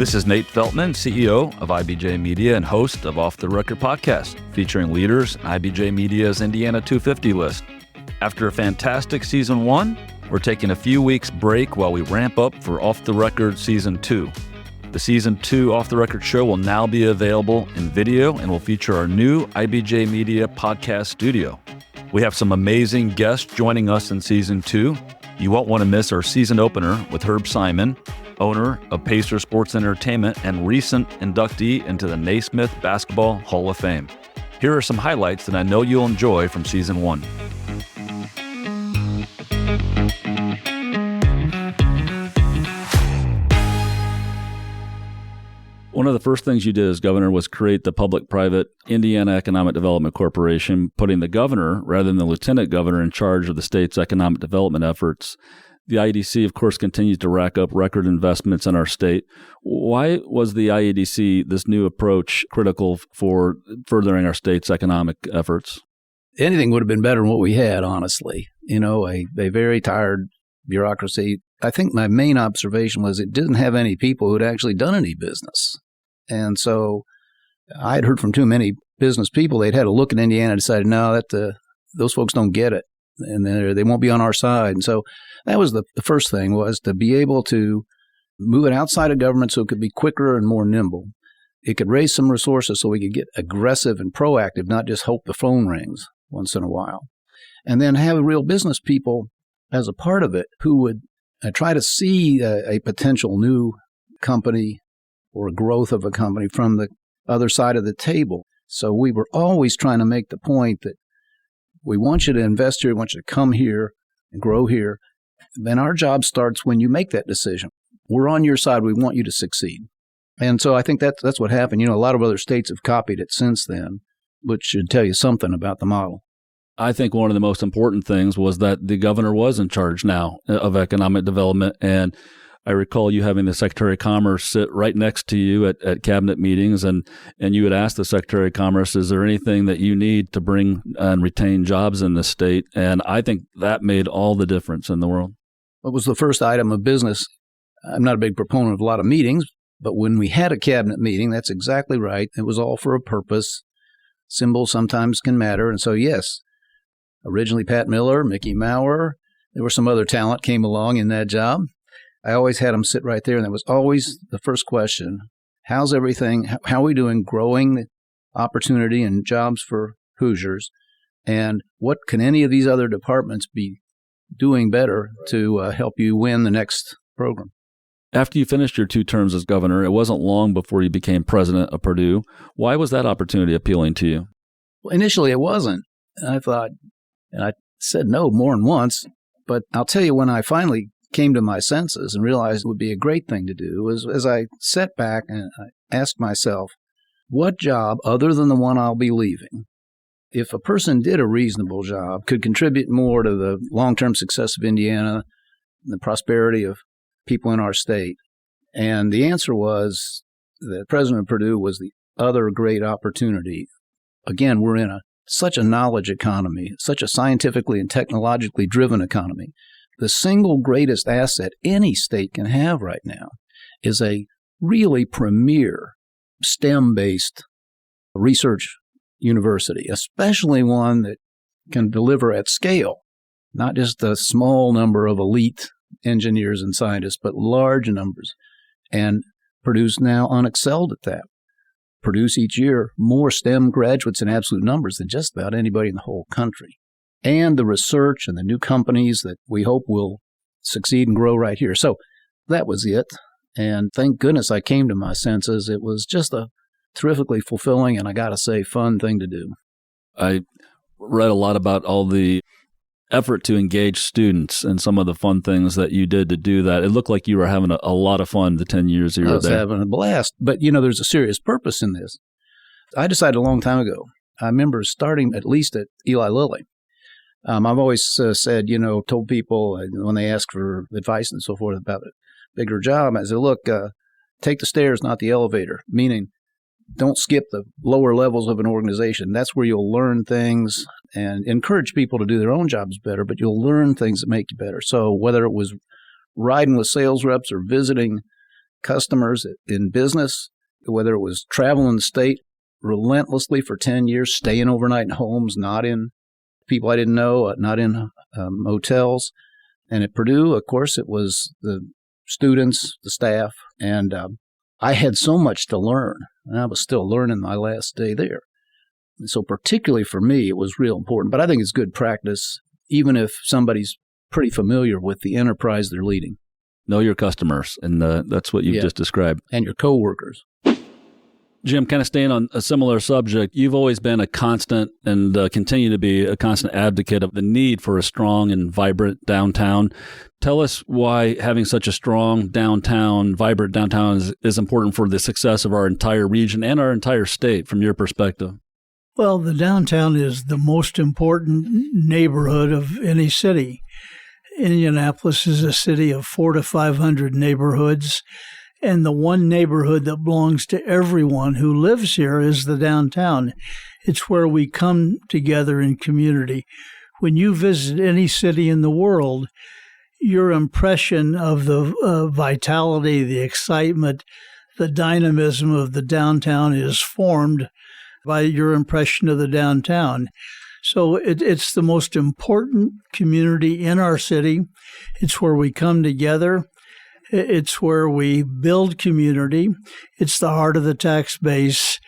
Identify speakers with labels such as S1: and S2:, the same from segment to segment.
S1: This is Nate Feltman, CEO of IBJ Media and host of Off the Record podcast, featuring leaders in IBJ Media's Indiana 250 list. After a fantastic Season 1, we're taking a few weeks break while we ramp up for Off the Record Season 2. The Season 2 Off the Record show will now be available in video and will feature our new IBJ Media podcast studio. We have some amazing guests joining us in Season 2. You won't want to miss our season opener with Herb Simon, owner of Pacer Sports Entertainment and recent inductee into the Naismith Basketball Hall of Fame. Here are some highlights that I know you'll enjoy from Season 1. One of the first things you did as governor was create the public-private Indiana Economic Development Corporation, putting the governor, rather than the lieutenant governor, in charge of the state's economic development efforts. The IEDC, of course, continues to rack up record investments in our state. Why was the IEDC, this new approach, critical for furthering our state's economic efforts?
S2: Anything would have been better than what we had, honestly. You know, a very tired bureaucracy. I think my main observation was it didn't have any people who had actually done any business. And so I had heard from too many business people. They'd had a look at Indiana and decided, no, those folks don't get it, and they won't be on our side. And so that was the first thing, was to be able to move it outside of government so it could be quicker and more nimble. It could raise some resources so we could get aggressive and proactive, not just hope the phone rings once in a while. And then have real business people as a part of it who would try to see a potential new company or growth of a company from the other side of the table. So we were always trying to make the point that we want you to invest here, we want you to come here and grow here. Then our job starts when you make that decision. We're on your side. We want you to succeed. And so I think that's what happened. You know, a lot of other states have copied it since then, which should tell you something about the model.
S1: I think one of the most important things was that the governor was in charge now of economic development. And I recall you having the Secretary of Commerce sit right next to you at cabinet meetings, and you would ask the Secretary of Commerce, is there anything that you need to bring and retain jobs in this state? And I think that made all the difference in the world.
S2: It was the first item of business. I'm not a big proponent of a lot of meetings, but when we had a cabinet meeting, that's exactly right. It was all for a purpose. Symbols sometimes can matter. And so, yes, originally Pat Miller, Mickey Maurer, there was some other talent came along in that job. I always had them sit right there, and that was always the first question. How's everything? How are we doing growing the opportunity and jobs for Hoosiers? And what can any of these other departments be doing better to help you win the next program?
S1: After you finished your 2 terms as governor, it wasn't long before you became president of Purdue. Why was that opportunity appealing to you?
S2: Well, initially it wasn't. I thought, and I said no more than once, but I'll tell you, when I finally came to my senses and realized it would be a great thing to do, was as I sat back and I asked myself, what job other than the one I'll be leaving, if a person did a reasonable job, could contribute more to the long-term success of Indiana and the prosperity of people in our state? And the answer was that President of Purdue was the other great opportunity. Again, we're in such a knowledge economy, such a scientifically and technologically driven economy. The single greatest asset any state can have right now is a really premier STEM-based research university, especially one that can deliver at scale, not just a small number of elite engineers and scientists, but large numbers. And Purdue's now unexcelled at that. Produce each year more STEM graduates in absolute numbers than just about anybody in the whole country. And the research and the new companies that we hope will succeed and grow right here. So that was it. And thank goodness I came to my senses. It was just a terrifically fulfilling and, I got to say, fun thing to do.
S1: I read a lot about all the effort to engage students and some of the fun things that you did to do that. It looked like you were having a lot of fun the 10 years you were there.
S2: I was having a blast. But, you know, there's a serious purpose in this. I decided a long time ago. I remember starting at least at Eli Lilly. I've always said, told people when they ask for advice and so forth about a bigger job, I said, look, take the stairs, not the elevator, meaning don't skip the lower levels of an organization. That's where you'll learn things and encourage people to do their own jobs better, but you'll learn things that make you better. So whether it was riding with sales reps or visiting customers in business, whether it was traveling the state relentlessly for 10 years, staying overnight in homes, not in people I didn't know, not in hotels. And at Purdue, of course, it was the students, the staff, and I had so much to learn, and I was still learning my last day there. And so particularly for me, it was real important. But I think it's good practice, even if somebody's pretty familiar with the enterprise they're leading.
S1: Know your customers, and that's what you've just described.
S2: And your coworkers.
S1: Jim, kind of staying on a similar subject, you've always been a constant and continue to be a constant advocate of the need for a strong and vibrant downtown. Tell us why having such a strong downtown, vibrant downtown is important for the success of our entire region and our entire state from your perspective.
S3: Well, the downtown is the most important neighborhood of any city. Indianapolis is a city of 400 to 500 neighborhoods. And the one neighborhood that belongs to everyone who lives here is the downtown. It's where we come together in community. When you visit any city in the world, your impression of the vitality, the excitement, the dynamism of the downtown is formed by your impression of the downtown. So it's the most important community in our city. It's where we come together. It's where we build community. It's the heart of the tax base.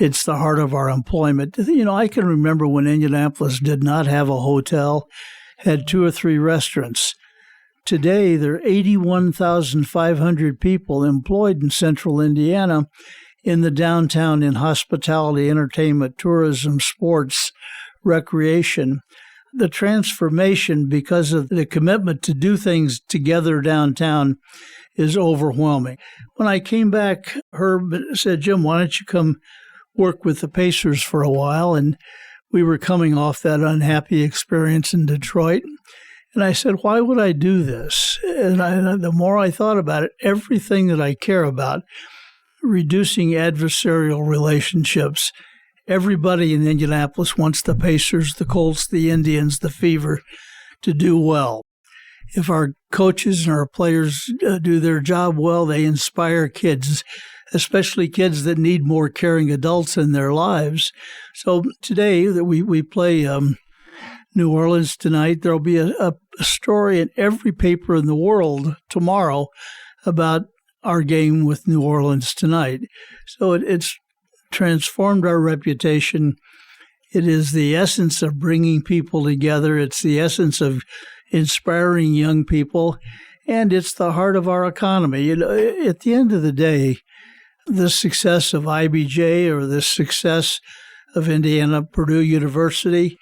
S3: It's the heart of our employment. You know, I can remember when Indianapolis did not have a hotel, had 2 or 3 restaurants. Today, there are 81,500 people employed in central Indiana in the downtown in hospitality, entertainment, tourism, sports, recreation. The transformation, because of the commitment to do things together downtown, is overwhelming. When I came back, Herb said, "Jim, why don't you come work with the Pacers for a while?" And we were coming off that unhappy experience in Detroit. And I said, why would I do this? And the more I thought about it, everything that I care about, reducing adversarial relationships, everybody in Indianapolis wants the Pacers, the Colts, the Indians, the Fever to do well. If our coaches and our players do their job well, they inspire kids, especially kids that need more caring adults in their lives. So today that we play New Orleans tonight, there'll be a story in every paper in the world tomorrow about our game with New Orleans tonight. So it's transformed our reputation. It is the essence of bringing people together. It's the essence of inspiring young people, and it's the heart of our economy. At the end of the day, the success of IBJ or the success of Indiana Purdue University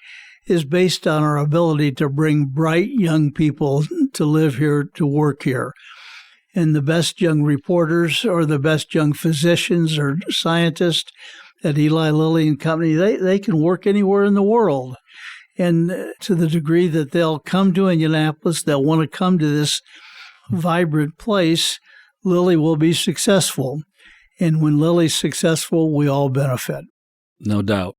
S3: is based on our ability to bring bright young people to live here, to work here. And the best young reporters or the best young physicians or scientists at Eli Lilly and Company, they can work anywhere in the world. And to the degree that they'll come to Indianapolis, they'll want to come to this vibrant place, Lilly will be successful. And when Lilly's successful, we all benefit.
S1: No doubt.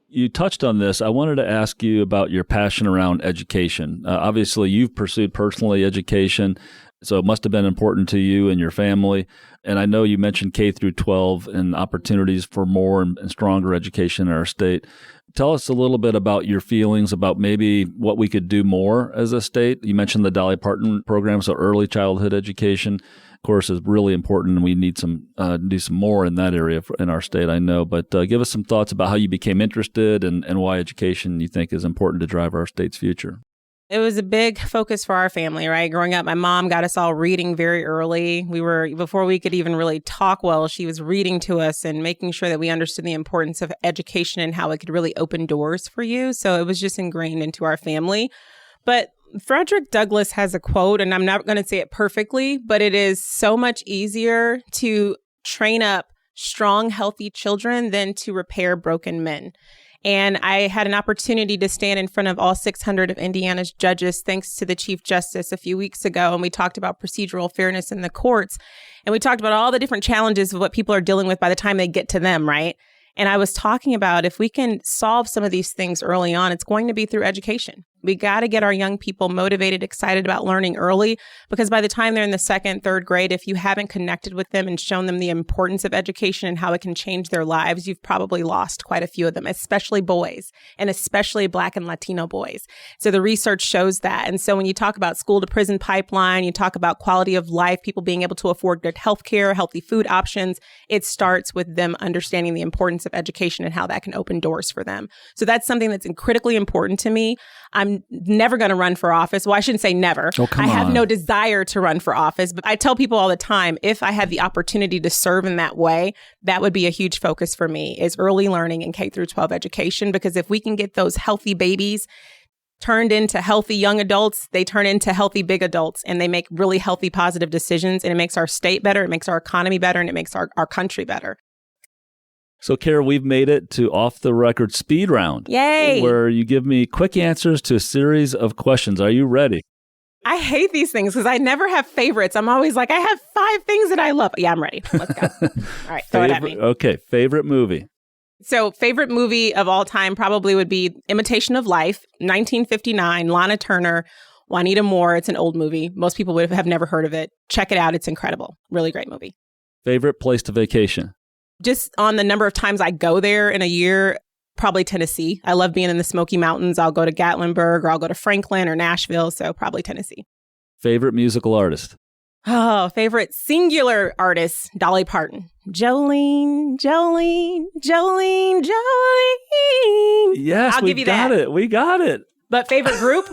S1: You touched on this. I wanted to ask you about your passion around education. Obviously, you've pursued personally education, so it must have been important to you and your family. And I know you mentioned K through 12 and opportunities for more and stronger education in our state. Tell us a little bit about your feelings about maybe what we could do more as a state. You mentioned the Dolly Parton program, so early childhood education, of course, is really important, and we need do some more in that area in our state, I know. But give us some thoughts about how you became interested and why education you think is important to drive our state's future.
S4: It was a big focus for our family, right? Growing up, my mom got us all reading very early. Before we could even really talk well, she was reading to us and making sure that we understood the importance of education and how it could really open doors for you. So it was just ingrained into our family. But Frederick Douglass has a quote, and I'm not going to say it perfectly, but it is so much easier to train up strong, healthy children than to repair broken men. And I had an opportunity to stand in front of all 600 of Indiana's judges, thanks to the Chief Justice a few weeks ago. And we talked about procedural fairness in the courts. And we talked about all the different challenges of what people are dealing with by the time they get to them, right? And I was talking about if we can solve some of these things early on, it's going to be through education. We got to get our young people motivated, excited about learning early, because by the time they're in the second, third grade, if you haven't connected with them and shown them the importance of education and how it can change their lives, you've probably lost quite a few of them, especially boys, and especially Black and Latino boys. So the research shows that. And so when you talk about school to prison pipeline, you talk about quality of life, people being able to afford good health care, healthy food options, it starts with them understanding the importance of education and how that can open doors for them. So that's something that's critically important to me. I'm never going to run for office. Well, I shouldn't say never. I have no desire to run for office, but I tell people all the time, if I had the opportunity to serve in that way, that would be a huge focus for me, is early learning and K through 12 education. Because if we can get those healthy babies turned into healthy young adults, they turn into healthy big adults, and they make really healthy, positive decisions. And it makes our state better, it makes our economy better, and it makes our country better.
S1: So, Kara, we've made it to Off the Record Speed Round.
S4: Yay!
S1: Where you give me quick answers to a series of questions. Are you ready?
S4: I hate these things because I never have favorites. I'm always like, I have 5 things that I love. Yeah, I'm ready. Let's go. All right, throw it at me.
S1: Okay, favorite movie?
S4: So favorite movie of all time probably would be Imitation of Life, 1959, Lana Turner, Juanita Moore. It's an old movie. Most people would have never heard of it. Check it out. It's incredible. Really great movie.
S1: Favorite place to vacation?
S4: Just on the number of times I go there in a year, probably Tennessee. I love being in the Smoky Mountains. I'll go to Gatlinburg, or I'll go to Franklin or Nashville. So probably Tennessee.
S1: Favorite musical artist?
S4: Oh, favorite singular artist, Dolly Parton. Jolene, Jolene, Jolene, Jolene.
S1: Yes,
S4: I'll give you that.
S1: We got it.
S4: But favorite group?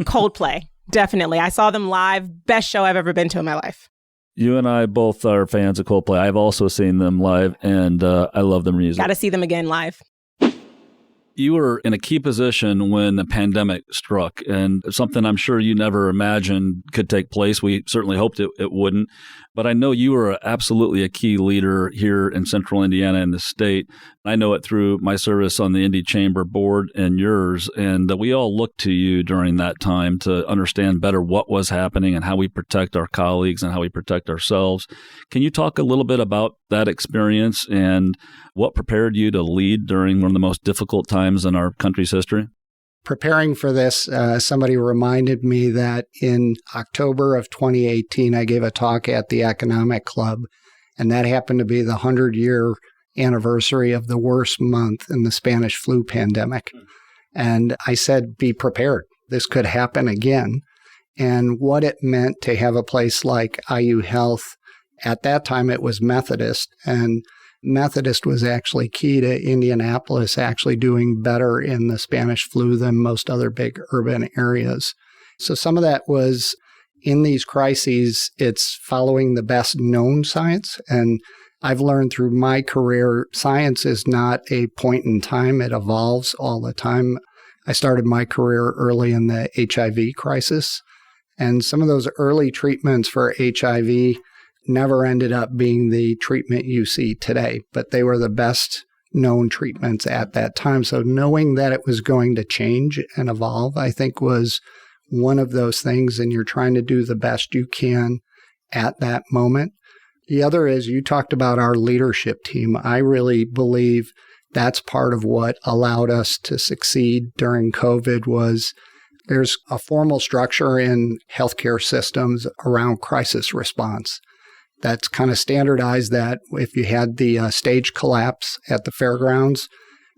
S4: Coldplay. Definitely. I saw them live. Best show I've ever been to in my life.
S1: You and I both are fans of Coldplay. I've also seen them live, and I love their music.
S4: Got to see them again live.
S1: You were in a key position when the pandemic struck, and something I'm sure you never imagined could take place. We certainly hoped it wouldn't. But I know you were absolutely a key leader here in Central Indiana and the state. I know it through my service on the Indy Chamber board and yours. And we all looked to you during that time to understand better what was happening and how we protect our colleagues and how we protect ourselves. Can you talk a little bit about that experience and what prepared you to lead during one of the most difficult times in our country's history?
S5: Preparing for this, somebody reminded me that in October of 2018, I gave a talk at the Economic Club, and that happened to be the 100-year anniversary of the worst month in the Spanish flu pandemic. And I said, be prepared. This could happen again. And what it meant to have a place like IU Health, at that time it was Methodist, and Methodist was actually key to Indianapolis actually doing better in the Spanish flu than most other big urban areas. So some of that was in these crises, it's following the best known science. And I've learned through my career, science is not a point in time. It evolves all the time. I started my career early in the HIV crisis. And some of those early treatments for HIV never ended up being the treatment you see today, but they were the best known treatments at that time. So knowing that it was going to change and evolve, I think was one of those things, and you're trying to do the best you can at that moment. The other is you talked about our leadership team. I really believe that's part of what allowed us to succeed during COVID was there's a formal structure in healthcare systems around crisis response. That's kind of standardized that if you had the stage collapse at the fairgrounds,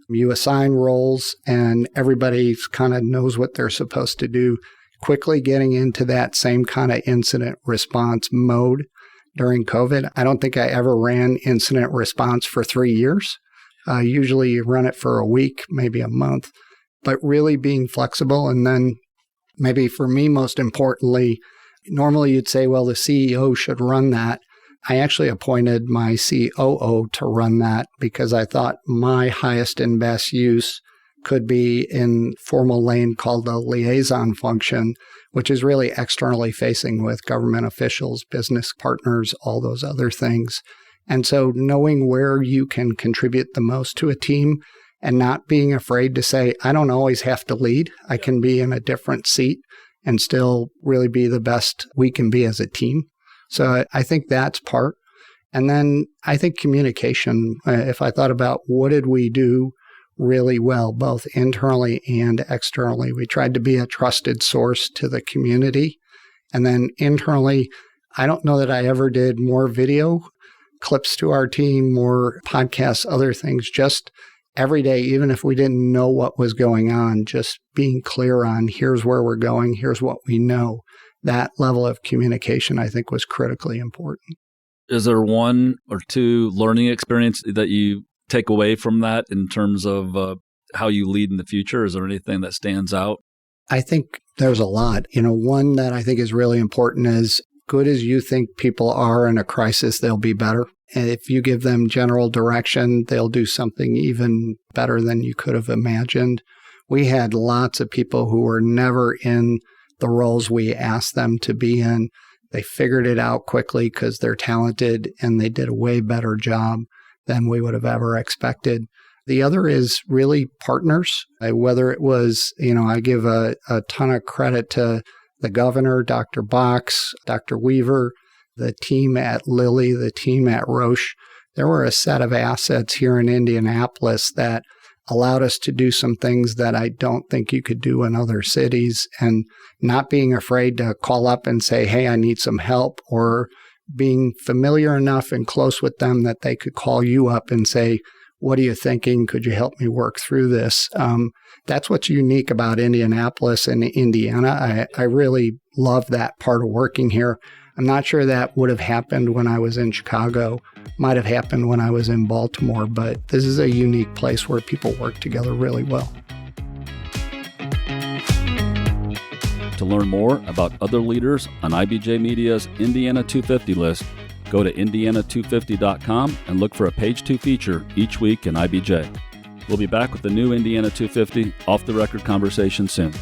S5: you assign roles and everybody kind of knows what they're supposed to do. Quickly getting into that same kind of incident response mode during COVID. I don't think I ever ran incident response for 3 years. Usually you run it for a week, maybe a month, but really being flexible. And then maybe for me, most importantly, normally you'd say, well, the CEO should run that. I actually appointed my COO to run that because I thought my highest and best use could be in formal lane called the liaison function, which is really externally facing with government officials, business partners, all those other things. And so knowing where you can contribute the most to a team and not being afraid to say, I don't always have to lead. I can be in a different seat and still really be the best we can be as a team. So I think that's part. And then I think communication, if I thought about what did we do really well, both internally and externally. We tried to be a trusted source to the community. And then internally, I don't know that I ever did more video clips to our team, more podcasts, other things, just every day, even if we didn't know what was going on, just being clear on here's where we're going, here's what we know. That level of communication, I think, was critically important.
S1: Is there one or two learning experience that you take away from that in terms of how you lead in the future? Is there anything that stands out?
S5: I think there's a lot. One that I think is really important is good as you think people are in a crisis, they'll be better. And if you give them general direction, they'll do something even better than you could have imagined. We had lots of people who were never in the roles we asked them to be in. They figured it out quickly because they're talented and they did a way better job than we would have ever expected. The other is really partners. Whether it was, I give a ton of credit to the governor, Dr. Box, Dr. Weaver, the team at Lilly, the team at Roche. There were a set of assets here in Indianapolis that allowed us to do some things that I don't think you could do in other cities, and not being afraid to call up and say, hey, I need some help, or being familiar enough and close with them that they could call you up and say, what are you thinking? Could you help me work through this? That's what's unique about Indianapolis and Indiana. I really love that part of working here. I'm not sure that would have happened when I was in Chicago. Might have happened when I was in Baltimore, but this is a unique place where people work together really well.
S1: To learn more about other leaders on IBJ Media's Indiana 250 list, go to indiana250.com and look for a Page 2 feature each week in IBJ. We'll be back with the new Indiana 250 off-the-record conversation soon.